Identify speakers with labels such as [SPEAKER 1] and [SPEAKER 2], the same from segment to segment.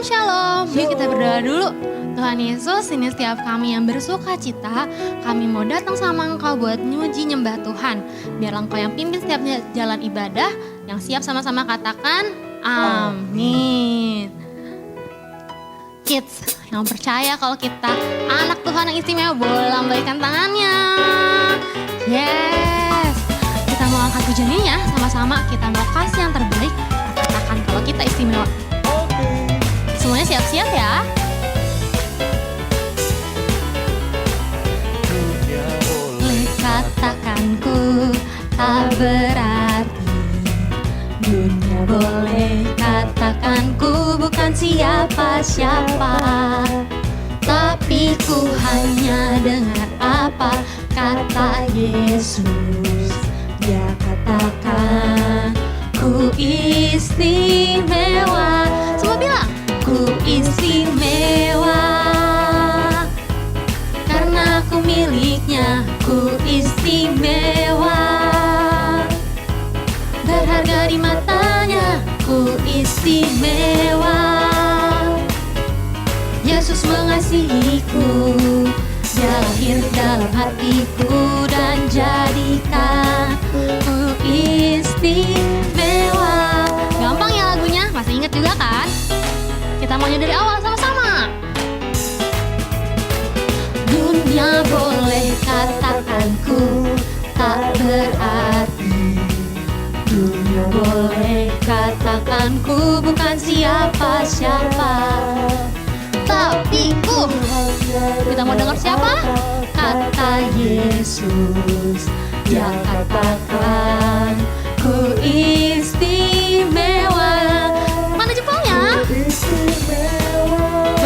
[SPEAKER 1] Shalom. Yuk kita berdoa dulu. Tuhan Yesus, ini setiap kami yang bersuka cita, kami mau datang sama Engkau buat nyuji nyembah Tuhan. Biar Engkau yang pimpin setiap jalan ibadah, yang siap sama-sama katakan, amin. Kids, yang percaya kalau kita anak Tuhan yang istimewa, boleh lambaikan tangannya. Yes. Kita mau angkat pujian ini ya, sama-sama kita mau kasih yang terbaik. Katakan kalau kita istimewa. Semuanya siap-siap ya. Boleh katakan ku tak berarti, dunia boleh katakan ku bukan siapa-siapa, tapi ku hanya dengar apa kata Yesus. Dia katakan ku istimewa. Semua bilang ku istimewa, karena aku miliknya. Ku istimewa, berharga di matanya. Ku istimewa, Yesus mengasihiku. Dia lahir dalam hatiku dan jadikan ku istimewa. Gampang ya lagunya, masih inget juga kan? Kita maunya dari awal sama-sama. Dunia boleh katakan ku tak berarti, dunia boleh katakan ku bukan siapa-siapa, tapi ku. Kita mau dengar siapa? Kata Yesus. Dia katakan ku istimewa. Mana jempolnya?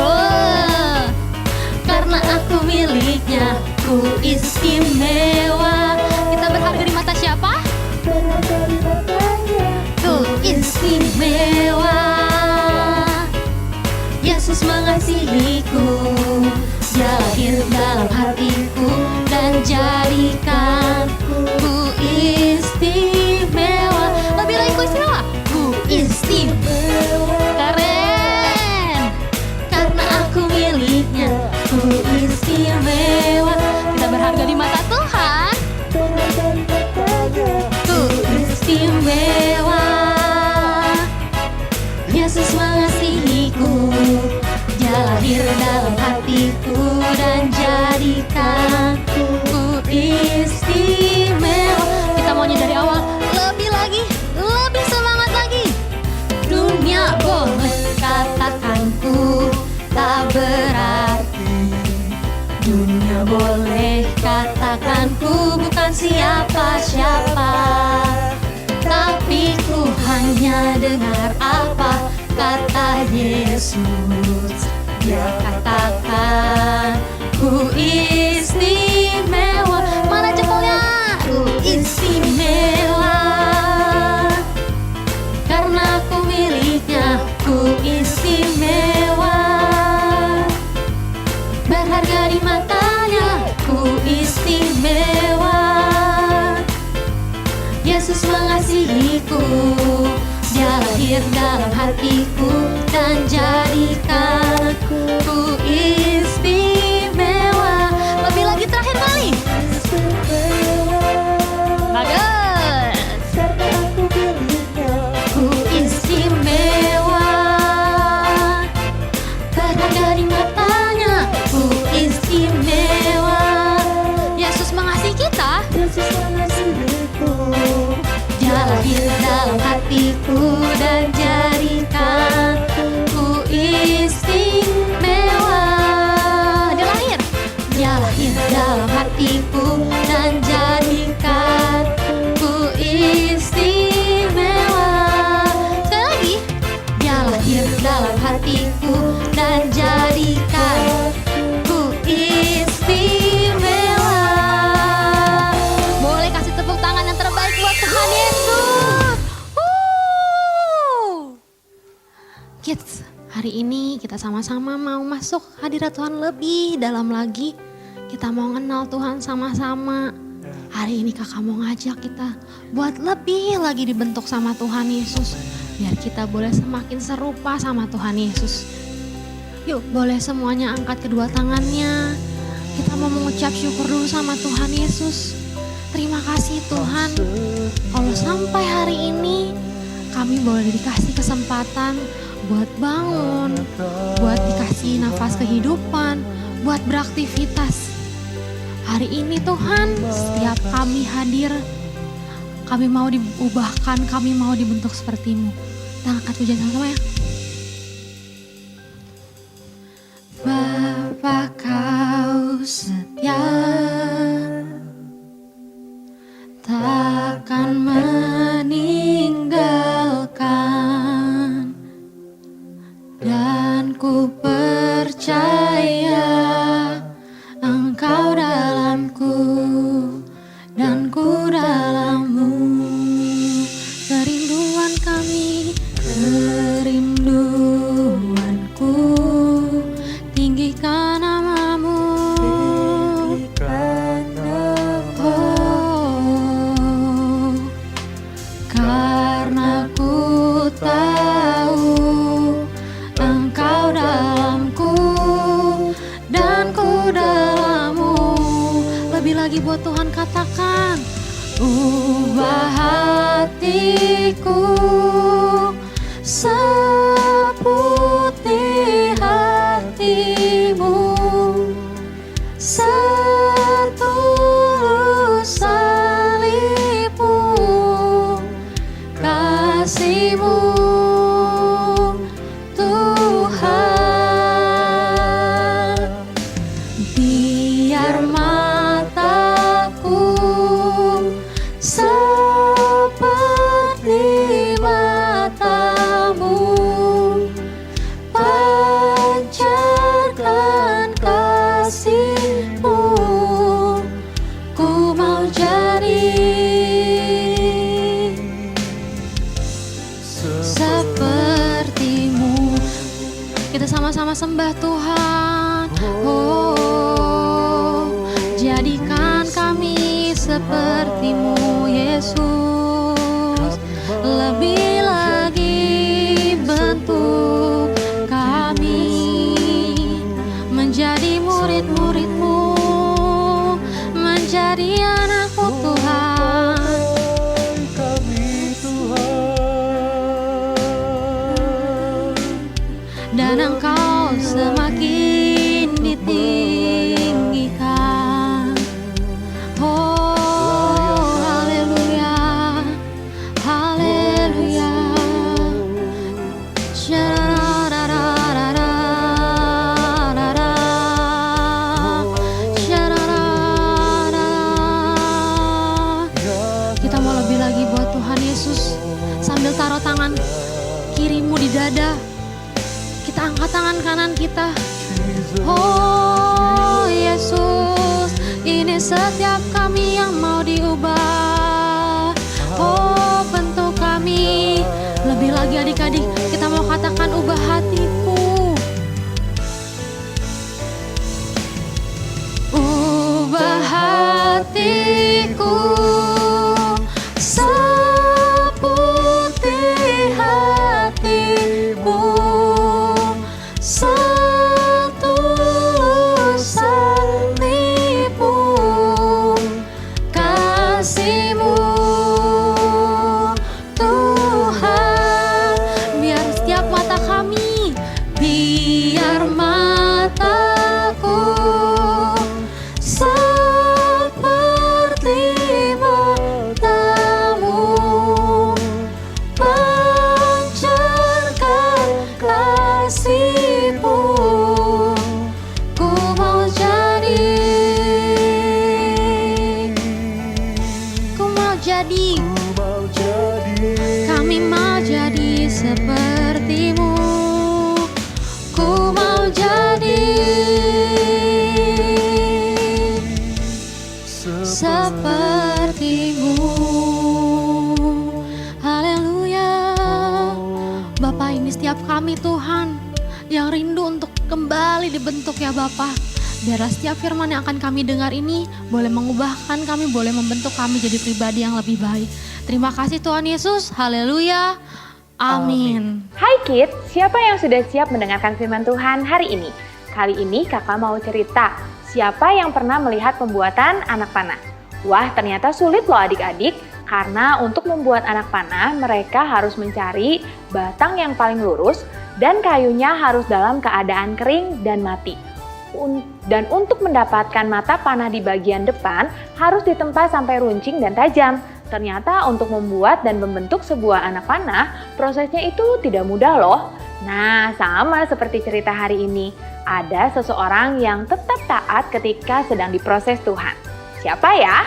[SPEAKER 1] Oh, karena aku miliknya. Ku istimewa. Kita berharga di mata siapa? Ku istimewa, Yesus mengasihiku. Dia lahir dalam hatiku dan jadikan ku istimewa. Lebih lagi ku istimewa. Ku istimewa. Keren. Karena aku miliknya. Ku istimewa. Kita berharga di mata Tuhan. Ku istimewa, Yesus mengasihiku. Dia lahir dalam hatiku dan jadikan ku istimewa. Kita maunya dari awal, lebih lagi, lebih semangat lagi. Dunia boleh katakan ku tak berarti, dunia boleh katakan ku bukan siapa-siapa, tapi ku hanya dengar apa kata Yesus. Dia katakan ku istimewa. Mana jempolnya? Ku istimewa, karena aku miliknya. Ku istimewa, berharga di matanya. Ku istimewa, Yesus mengasihiku. Dia lahir dalam hatiku dan jadikan ku istimewa. Lebih lagi terakhir kali. Bagus. Ku istimewa, berharga di matanya. Ku istimewa, Yesus mengasihi kita. Yesus mengasihiku. Dia lahir dalam hatiku dan jadikan ku istimewa. Dia lahir. Dia lahir dalam hatiku dan jadikan ku istimewa. Sekali lagi. Dia lahir dalam hatiku dan jadikan ku istimewa. Boleh kasih tepuk tangan yang terbaik buat Tuhan Yesus. Kids, hari ini kita sama-sama mau masuk hadirat Tuhan lebih dalam lagi. Kita mau kenal Tuhan sama-sama. Hari ini kakak mau ngajak kita buat lebih lagi dibentuk sama Tuhan Yesus. Biar kita boleh semakin serupa sama Tuhan Yesus. Yuk boleh semuanya angkat kedua tangannya. Kita mau mengucap syukur dulu sama Tuhan Yesus. Terima kasih Tuhan, kalau sampai hari ini kami boleh dikasih kesempatan buat bangun, buat dikasih nafas kehidupan, buat beraktivitas. Hari ini Tuhan, setiap kami hadir, kami mau diubahkan, kami mau dibentuk seperti-Mu. Kita angkat pujian sama-sama ya. Bapa Kau setia, takkan meninggalkan, dan ku percaya Engkau dalamku dan ku dalam-Mu. Kerinduan kami, kerinduanku, tinggikan nama-Mu. Oh, karena ku tahu Engkau dalamku dan ku dalam-Mu. Lebih lagi buat Tuhan katakan, ubah hatiku seputih hati-Mu, setulus salib-Mu, kasih-Mu Tuhan. Biar mataku seperti mata-Mu, pancarkan kasih-Mu, ku mau jadi seperti-Mu. Kita sama-sama sembah Tuhan. Oh, jadikan kami seperti-Mu Yesus. Lebih lagi bentuk kami menjadi murid-murid-Mu, menjadi anak-Mu Tuhan. Dan Engkau semakin ditinggikan. Oh, haleluya, haleluya. Syarararararara, syarararara. Kita mau lebih lagi buat Tuhan Yesus. Sambil taruh tangan kirimu di dada, kita angkat tangan kanan kita. Oh Yesus, ini setiap kami yang mau diubah. Oh bentuk kami. Lebih lagi adik-adik, kita mau katakan ubah hatiku. Ubah hatiku seputih hati-Mu, setulus salib-Mu, kasih-Mu Tuhan. Biar setiap mata kami, biar mataku seperti mata-Mu, pancarkan kasih-Mu, ku mau jadi, ku mau jadi, kami mau jadi seperti-Mu, ku mau jadi seperti-Mu. Haleluya. Bapa, ini setiap kami Tuhan yang rindu untuk kembali dibentuk ya Bapa. Biarlah setiap firman yang akan kami dengar ini boleh mengubahkan kami, boleh membentuk kami jadi pribadi yang lebih baik. Terima kasih Tuhan Yesus. Haleluya. Amin.
[SPEAKER 2] Hai kids, siapa yang sudah siap mendengarkan firman Tuhan hari ini? Kali ini kakak mau cerita, siapa yang pernah melihat pembuatan anak panah? Wah, ternyata sulit loh adik-adik, karena untuk membuat anak panah mereka harus mencari batang yang paling lurus dan kayunya harus dalam keadaan kering dan mati. Dan untuk mendapatkan mata panah di bagian depan harus ditempa sampai runcing dan tajam. Ternyata untuk membuat dan membentuk sebuah anak panah, prosesnya itu tidak mudah loh. Nah, sama seperti cerita hari ini, ada seseorang yang tetap taat ketika sedang diproses Tuhan. Siapa ya?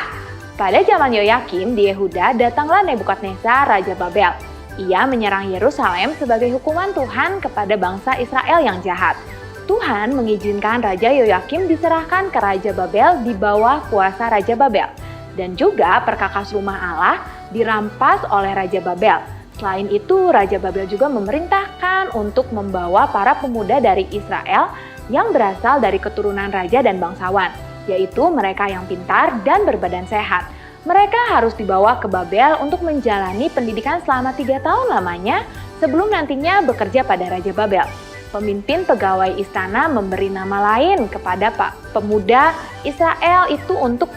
[SPEAKER 2] Pada zaman Yoyakim di Yehuda datanglah Nebukadnezar, Raja Babel. Ia menyerang Yerusalem sebagai hukuman Tuhan kepada bangsa Israel yang jahat. Tuhan mengizinkan Raja Yoyakim diserahkan ke Raja Babel di bawah kuasa Raja Babel. Dan juga perkakas rumah Allah dirampas oleh Raja Babel. Selain itu, Raja Babel juga memerintahkan untuk membawa para pemuda dari Israel yang berasal dari keturunan raja dan bangsawan, yaitu mereka yang pintar dan berbadan sehat. Mereka harus dibawa ke Babel untuk menjalani pendidikan selama 3 tahun lamanya sebelum nantinya bekerja pada Raja Babel. Pemimpin pegawai istana memberi nama lain kepada pemuda Israel itu untuk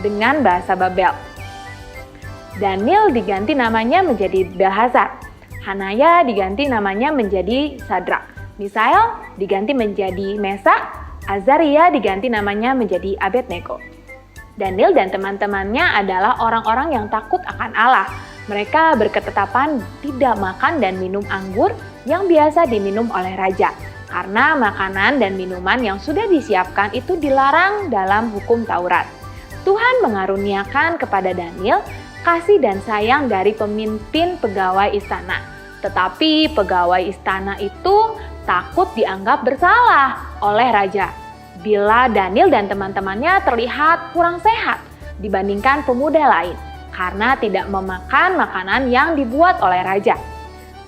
[SPEAKER 2] dengan bahasa Babel. Daniel diganti namanya menjadi Belhazar. Hanaya diganti namanya menjadi Sadrak. Misael diganti menjadi Mesak. Azaria diganti namanya menjadi Abednego. Daniel dan teman-temannya adalah orang-orang yang takut akan Allah. Mereka berketetapan tidak makan dan minum anggur yang biasa diminum oleh raja. Karena makanan dan minuman yang sudah disiapkan itu dilarang dalam hukum Taurat. Tuhan mengaruniakan kepada Daniel kasih dan sayang dari pemimpin pegawai istana. Tetapi pegawai istana itu takut dianggap bersalah oleh raja bila Daniel dan teman-temannya terlihat kurang sehat dibandingkan pemuda lain karena tidak memakan makanan yang dibuat oleh raja.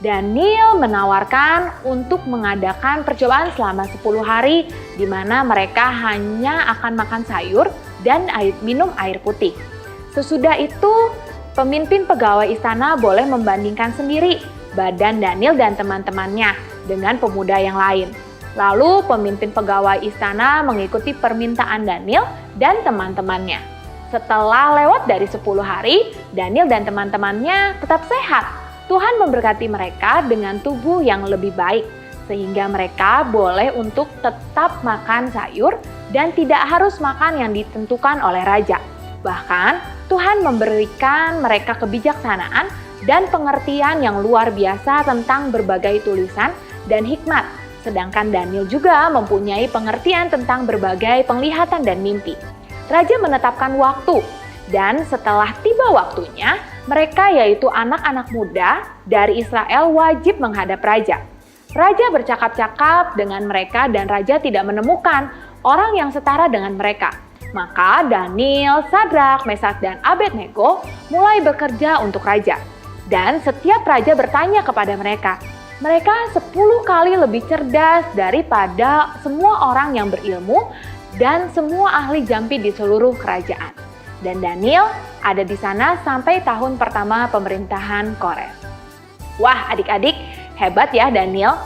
[SPEAKER 2] Daniel menawarkan untuk mengadakan percobaan selama 10 hari di mana mereka hanya akan makan sayur dan minum air putih. Sesudah itu, pemimpin pegawai istana boleh membandingkan sendiri badan Daniel dan teman-temannya dengan pemuda yang lain. Lalu pemimpin pegawai istana mengikuti permintaan Daniel dan teman-temannya. Setelah lewat dari 10 hari, Daniel dan teman-temannya tetap sehat. Tuhan memberkati mereka dengan tubuh yang lebih baik, sehingga mereka boleh untuk tetap makan sayur dan tidak harus makan yang ditentukan oleh raja. Bahkan, Tuhan memberikan mereka kebijaksanaan dan pengertian yang luar biasa tentang berbagai tulisan dan hikmat. Sedangkan Daniel juga mempunyai pengertian tentang berbagai penglihatan dan mimpi. Raja menetapkan waktu, dan setelah tiba waktunya, mereka yaitu anak-anak muda dari Israel wajib menghadap raja. Raja bercakap-cakap dengan mereka dan raja tidak menemukan orang yang setara dengan mereka. Maka Daniel, Sadrak, Mesak, dan Abednego mulai bekerja untuk raja. Dan setiap raja bertanya kepada mereka, mereka 10 kali lebih cerdas daripada semua orang yang berilmu dan semua ahli jampi di seluruh kerajaan. Dan Daniel ada di sana sampai tahun pertama pemerintahan Kores. Wah, adik-adik, hebat ya Daniel.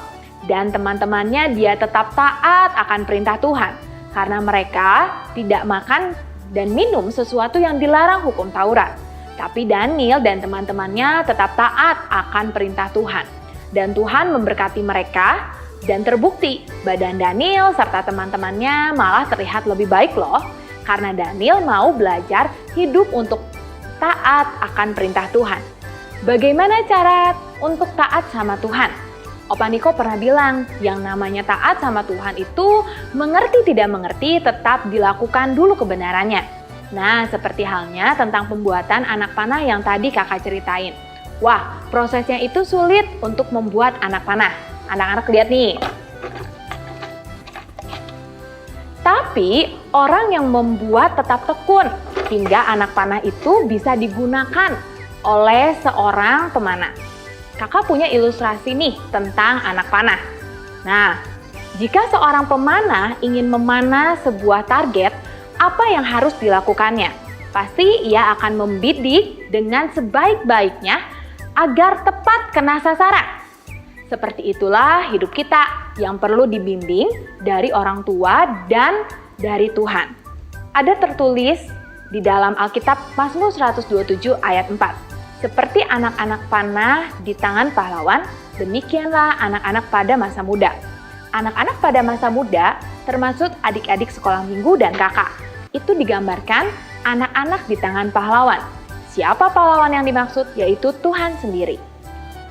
[SPEAKER 2] Dan teman-temannya dia tetap taat akan perintah Tuhan. Karena mereka tidak makan dan minum sesuatu yang dilarang hukum Taurat. Tapi Daniel dan teman-temannya tetap taat akan perintah Tuhan. Dan Tuhan memberkati mereka dan terbukti badan Daniel serta teman-temannya malah terlihat lebih baik loh. Karena Daniel mau belajar hidup untuk taat akan perintah Tuhan. Bagaimana cara untuk taat sama Tuhan? Opa Niko pernah bilang, yang namanya taat sama Tuhan itu mengerti tidak mengerti tetap dilakukan dulu kebenarannya. Nah, seperti halnya tentang pembuatan anak panah yang tadi kakak ceritain. Wah, prosesnya itu sulit untuk membuat anak panah. Anak-anak lihat nih. Tapi orang yang membuat tetap tekun hingga anak panah itu bisa digunakan oleh seorang pemanah. Kakak punya ilustrasi nih tentang anak panah. Nah, jika seorang pemanah ingin memanah sebuah target, apa yang harus dilakukannya? Pasti ia akan membidik dengan sebaik-baiknya agar tepat kena sasaran. Seperti itulah hidup kita yang perlu dibimbing dari orang tua dan dari Tuhan. Ada tertulis di dalam Alkitab Mazmur 127 ayat 4. Seperti anak-anak panah di tangan pahlawan, demikianlah anak-anak pada masa muda. Anak-anak pada masa muda termasuk adik-adik sekolah minggu dan kakak. Itu digambarkan anak-anak di tangan pahlawan. Siapa pahlawan yang dimaksud? Yaitu Tuhan sendiri.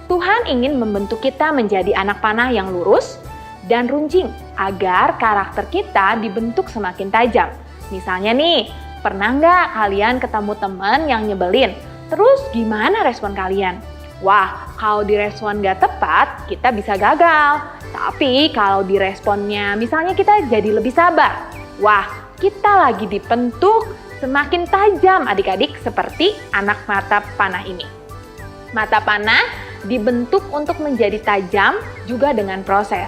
[SPEAKER 2] Tuhan ingin membentuk kita menjadi anak panah yang lurus dan runcing agar karakter kita dibentuk semakin tajam. Misalnya nih, pernah nggak kalian ketemu teman yang nyebelin? Terus gimana respon kalian? Wah, kalau direspon nggak tepat, kita bisa gagal. Tapi kalau diresponnya misalnya kita jadi lebih sabar. Wah, kita lagi dibentuk semakin tajam adik-adik seperti anak mata panah ini. Mata panah dibentuk untuk menjadi tajam juga dengan proses.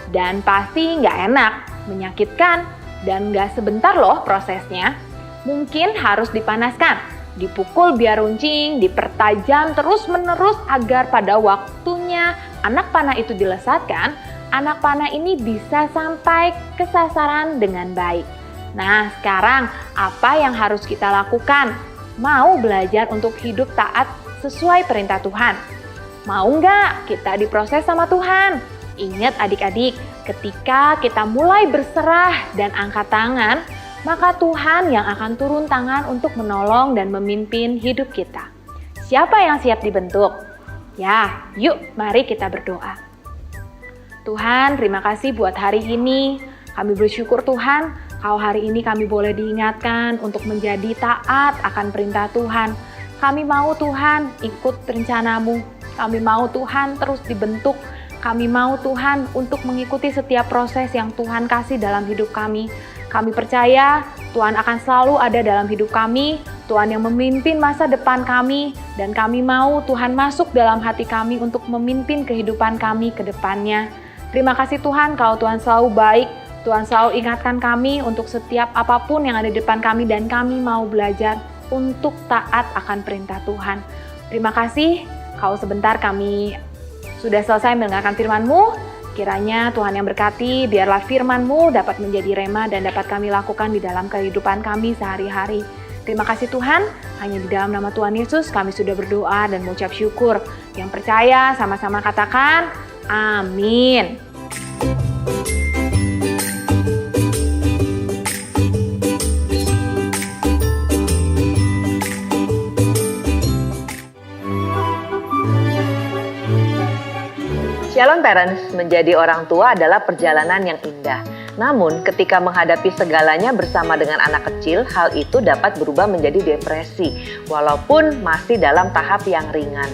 [SPEAKER 2] Dan pasti nggak enak, menyakitkan, dan nggak sebentar loh prosesnya. Mungkin harus dipanaskan, dipukul biar runcing, dipertajam terus-menerus agar pada waktunya anak panah itu dilesatkan, anak panah ini bisa sampai ke sasaran dengan baik. Nah, sekarang apa yang harus kita lakukan? Mau belajar untuk hidup taat sesuai perintah Tuhan? Mau nggak kita diproses sama Tuhan? Ingat adik-adik, ketika kita mulai berserah dan angkat tangan, maka Tuhan yang akan turun tangan untuk menolong dan memimpin hidup kita. Siapa yang siap dibentuk? Ya, yuk mari kita berdoa. Tuhan, terima kasih buat hari ini. Kami bersyukur Tuhan, kalau hari ini kami boleh diingatkan untuk menjadi taat akan perintah Tuhan. Kami mau Tuhan ikut rencana-Mu. Kami mau Tuhan terus dibentuk. Kami mau Tuhan untuk mengikuti setiap proses yang Tuhan kasih dalam hidup kami. Kami percaya Tuhan akan selalu ada dalam hidup kami, Tuhan yang memimpin masa depan kami, dan kami mau Tuhan masuk dalam hati kami untuk memimpin kehidupan kami ke depannya. Terima kasih Tuhan, kalau Tuhan selalu baik, Tuhan selalu ingatkan kami untuk setiap apapun yang ada di depan kami, dan kami mau belajar untuk taat akan perintah Tuhan. Terima kasih, kalau sebentar kami sudah selesai mendengarkan firman-Mu. Kiranya Tuhan yang berkati, biarlah firman-Mu dapat menjadi rema dan dapat kami lakukan di dalam kehidupan kami sehari-hari. Terima kasih Tuhan, hanya di dalam nama Tuhan Yesus kami sudah berdoa dan mengucap syukur. Yang percaya sama-sama katakan, amin.
[SPEAKER 3] Shalom Parents, menjadi orang tua adalah perjalanan yang indah. Namun, ketika menghadapi segalanya bersama dengan anak kecil, hal itu dapat berubah menjadi depresi, walaupun masih dalam tahap yang ringan.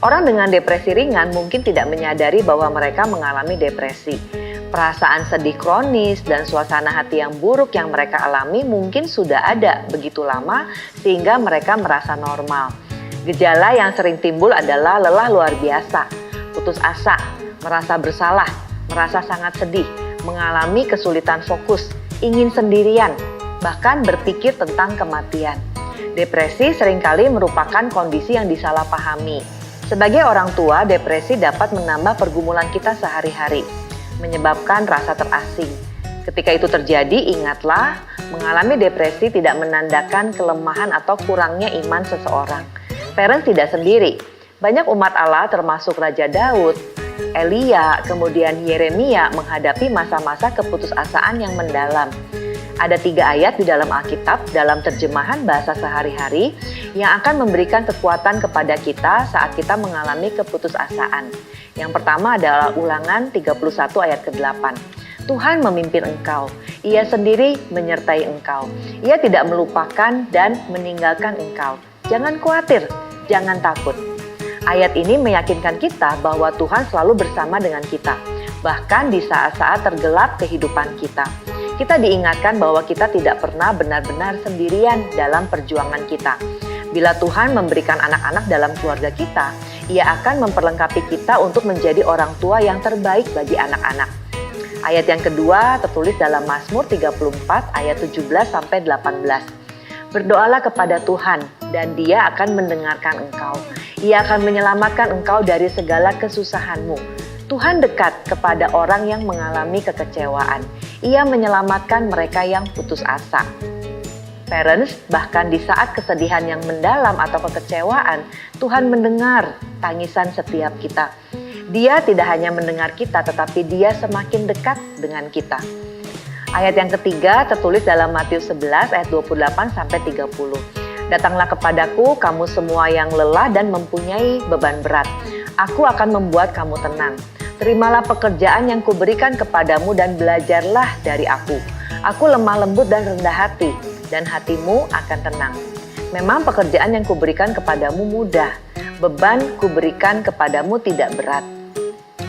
[SPEAKER 3] Orang dengan depresi ringan mungkin tidak menyadari bahwa mereka mengalami depresi. Perasaan sedih kronis dan suasana hati yang buruk yang mereka alami mungkin sudah ada begitu lama sehingga mereka merasa normal. Gejala yang sering timbul adalah lelah luar biasa, putus asa, merasa bersalah, merasa sangat sedih, mengalami kesulitan fokus, ingin sendirian, bahkan berpikir tentang kematian. Depresi seringkali merupakan kondisi yang disalahpahami. Sebagai orang tua, depresi dapat menambah pergumulan kita sehari-hari, menyebabkan rasa terasing. Ketika itu terjadi, ingatlah, mengalami depresi tidak menandakan kelemahan atau kurangnya iman seseorang. Parents tidak sendiri. Banyak umat Allah termasuk Raja Daud, Elia, kemudian Yeremia menghadapi masa-masa keputusasaan yang mendalam. Ada 3 ayat di dalam Alkitab dalam terjemahan bahasa sehari-hari yang akan memberikan kekuatan kepada kita saat kita mengalami keputusasaan. Yang pertama adalah Ulangan 31 ayat ke-8. Tuhan memimpin engkau, Ia sendiri menyertai engkau. Ia tidak melupakan dan meninggalkan engkau. Jangan khawatir, jangan takut. Ayat ini meyakinkan kita bahwa Tuhan selalu bersama dengan kita, bahkan di saat-saat tergelap kehidupan kita. Kita diingatkan bahwa kita tidak pernah benar-benar sendirian dalam perjuangan kita. Bila Tuhan memberikan anak-anak dalam keluarga kita, Ia akan memperlengkapi kita untuk menjadi orang tua yang terbaik bagi anak-anak. Ayat yang kedua tertulis dalam Mazmur 34 ayat 17-18. Berdoalah kepada Tuhan dan Dia akan mendengarkan engkau. Ia akan menyelamatkan engkau dari segala kesusahanmu. Tuhan dekat kepada orang yang mengalami kekecewaan. Ia menyelamatkan mereka yang putus asa. Parents, bahkan di saat kesedihan yang mendalam atau kekecewaan, Tuhan mendengar tangisan setiap kita. Dia tidak hanya mendengar kita, tetapi Dia semakin dekat dengan kita. Ayat yang ketiga tertulis dalam Matius 11 ayat 28-30. Datanglah kepadaku kamu semua yang lelah dan mempunyai beban berat. Aku akan membuat kamu tenang. Terimalah pekerjaan yang kuberikan kepadamu dan belajarlah dari aku. Aku lemah lembut dan rendah hati, dan hatimu akan tenang. Memang pekerjaan yang kuberikan kepadamu mudah, beban kuberikan kepadamu tidak berat.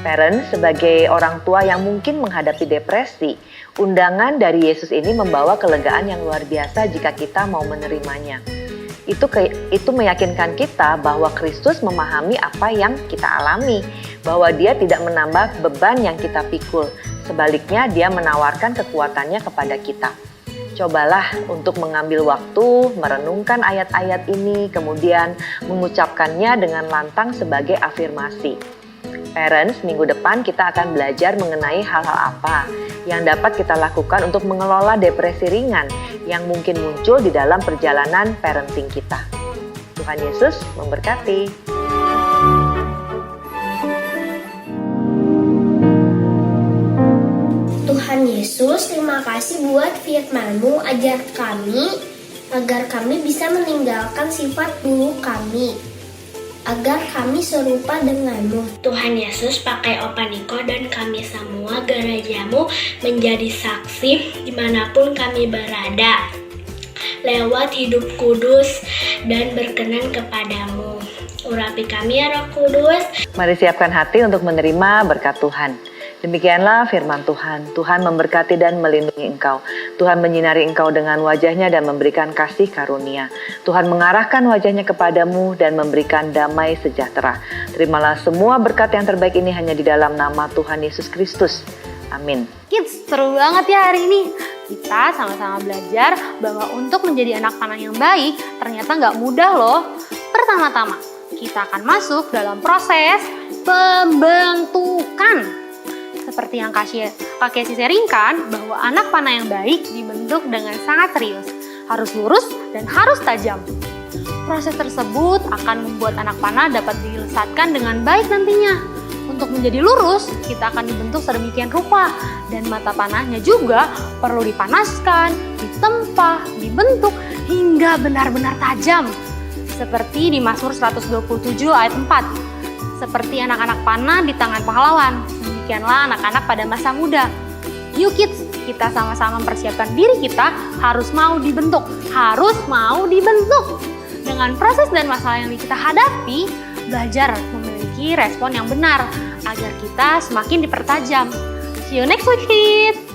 [SPEAKER 3] Parents, sebagai orang tua yang mungkin menghadapi depresi, undangan dari Yesus ini membawa kelegaan yang luar biasa jika kita mau menerimanya. Itu meyakinkan kita bahwa Kristus memahami apa yang kita alami, bahwa Dia tidak menambah beban yang kita pikul. Sebaliknya, Dia menawarkan kekuatannya kepada kita. Cobalah untuk mengambil waktu, merenungkan ayat-ayat ini, kemudian mengucapkannya dengan lantang sebagai afirmasi. Parents, minggu depan kita akan belajar mengenai hal-hal apa yang dapat kita lakukan untuk mengelola depresi ringan yang mungkin muncul di dalam perjalanan parenting kita. Tuhan Yesus memberkati.
[SPEAKER 4] Tuhan Yesus, terima kasih buat firman-Mu agar kami bisa meninggalkan sifat buruk kami, agar kami serupa denganmu.
[SPEAKER 5] Tuhan Yesus, pakai Opa Niko dan kami semua gereja-Mu menjadi saksi dimanapun kami berada, lewat hidup kudus dan berkenan kepadamu. Urapi kami ya Roh Kudus.
[SPEAKER 3] Mari siapkan hati untuk menerima berkat Tuhan. Demikianlah firman Tuhan. Tuhan memberkati dan melindungi engkau. Tuhan menyinari engkau dengan wajahnya dan memberikan kasih karunia. Tuhan mengarahkan wajahnya kepadamu dan memberikan damai sejahtera. Terimalah semua berkat yang terbaik ini hanya di dalam nama Tuhan Yesus Kristus. Amin.
[SPEAKER 1] Kids, seru banget ya hari ini. Kita sama-sama belajar bahwa untuk menjadi anak panah yang baik ternyata nggak mudah loh. Pertama-tama, kita akan masuk dalam proses pembentukan. Seperti yang Kak Casey sharingkan, bahwa anak panah yang baik dibentuk dengan sangat serius, harus lurus dan harus tajam. Proses tersebut akan membuat anak panah dapat dilesatkan dengan baik nantinya. Untuk menjadi lurus, kita akan dibentuk sedemikian rupa, dan mata panahnya juga perlu dipanaskan, ditempa, dibentuk hingga benar-benar tajam. Seperti di Mazmur 127 ayat 4. Seperti anak-anak panah di tangan pahlawan. Demikianlah anak-anak pada masa muda. Yuk kids, kita sama-sama mempersiapkan diri kita harus mau dibentuk. Dengan proses dan masalah yang kita hadapi, belajar memiliki respon yang benar agar kita semakin dipertajam. See you next week kids!